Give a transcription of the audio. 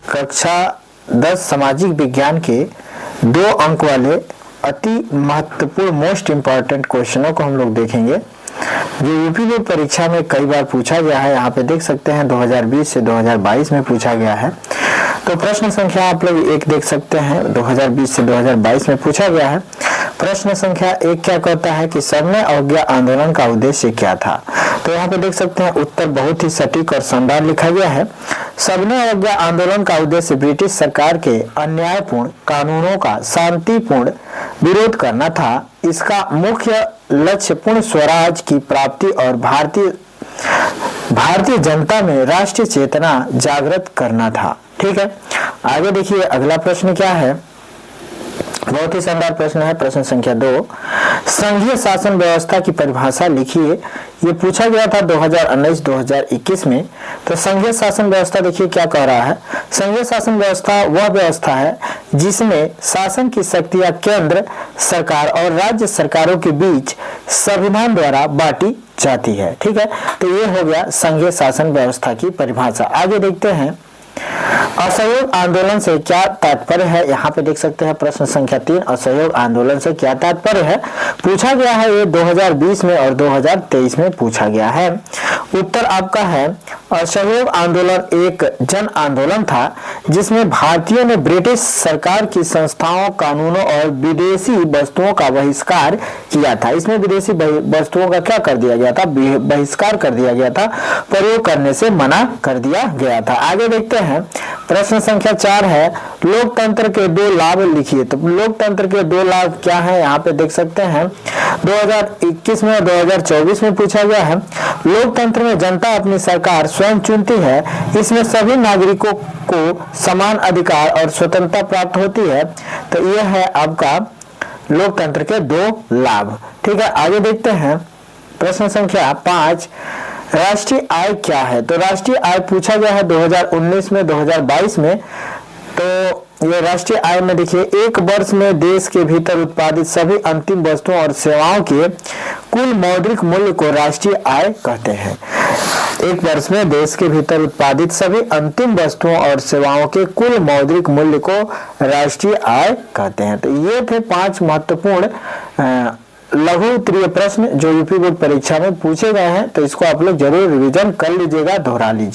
कक्षा 10 सामाजिक विज्ञान के 2 अंक वाले अति महत्वपूर्ण मोस्ट इम्पॉर्टेंट क्वेश्चनों को हम लोग देखेंगे जो यूपी बोर्ड परीक्षा में कई बार पूछा गया है। यहाँ पे देख सकते हैं 2020 से 2022 में पूछा गया है। तो प्रश्न संख्या आप लोग 1 देख सकते हैं, 2020 से 2022 में पूछा गया है। प्रश्न संख्या 1 क्या कहता है कि सविनय अवज्ञा आंदोलन का उद्देश्य क्या था। तो यहाँ पे देख सकते हैं उत्तर बहुत ही सटीक और शानदार लिखा गया है। सविनय अवज्ञा आंदोलन का उद्देश्य ब्रिटिश सरकार के अन्यायपूर्ण कानूनों का शांतिपूर्ण विरोध करना था। इसका मुख्य लक्ष्य पूर्ण स्वराज की प्राप्ति और भारतीय जनता में राष्ट्रीय चेतना जागृत करना था। ठीक है, आगे देखिए अगला प्रश्न क्या है। बहुत ही शानदार प्रश्न है। प्रश्न संख्या 2, संघीय शासन व्यवस्था की परिभाषा लिखिए। ये पूछा गया था 2019-2021 में। तो संघीय शासन व्यवस्था देखिए क्या कह रहा है। संघीय शासन व्यवस्था वह व्यवस्था है जिसमें शासन की शक्तियां केंद्र सरकार और राज्य सरकारों के बीच संविधान द्वारा बांटी जाती है। ठीक है, तो ये हो गया संघीय शासन व्यवस्था की परिभाषा। आगे देखते हैं असहयोग आंदोलन से क्या तात्पर्य है। यहाँ पे देख सकते हैं प्रश्न संख्या 3, असहयोग आंदोलन से क्या तात्पर्य है पूछा गया है। ये 2020 में और 2023 में पूछा गया है। उत्तर आपका है असहयोग आंदोलन एक जन आंदोलन था जिसमें भारतीयों ने ब्रिटिश सरकार की संस्थाओं, कानूनों और विदेशी वस्तुओं का बहिष्कार किया था। इसमें विदेशी वस्तुओं का क्या कर दिया गया था, बहिष्कार कर दिया गया था, प्रयोग करने से मना कर दिया गया था। आगे देखते हैं प्रश्न संख्या 4 है लोकतंत्र के 2 लाभ लिखिए। तो लोकतंत्र के 2 लाभ क्या है यहाँ पे देख सकते हैं 2021 में और 2024 में पूछा गया है। लोकतंत्र में जनता अपनी सरकार स्वयं चुनती है। इसमें सभी नागरिकों को समान अधिकार और स्वतंत्रता प्राप्त होती है। तो यह है आपका लोकतंत्र के 2 लाभ। ठीक है, आगे देखते हैं प्रश्न संख्या 5, राष्ट्रीय आय क्या है। तो राष्ट्रीय आय पूछा गया है 2019 में 2022 में। तो ये राष्ट्रीय आय में देखिए एक वर्ष में देश के भीतर उत्पादित सभी अंतिम वस्तुओं और सेवाओं के कुल मौद्रिक मूल्य को राष्ट्रीय आय कहते हैं। एक वर्ष में देश के भीतर उत्पादित सभी अंतिम वस्तुओं और सेवाओं के कुल मौद्रिक मूल्य को राष्ट्रीय आय कहते हैं। तो ये थे 5 महत्वपूर्ण लघु उत्तरीय प्रश्न जो यूपी बोर्ड परीक्षा में पूछे गए हैं। तो इसको आप लोग जरूर रिवीजन कर लीजिएगा, दोहरा लीजिए।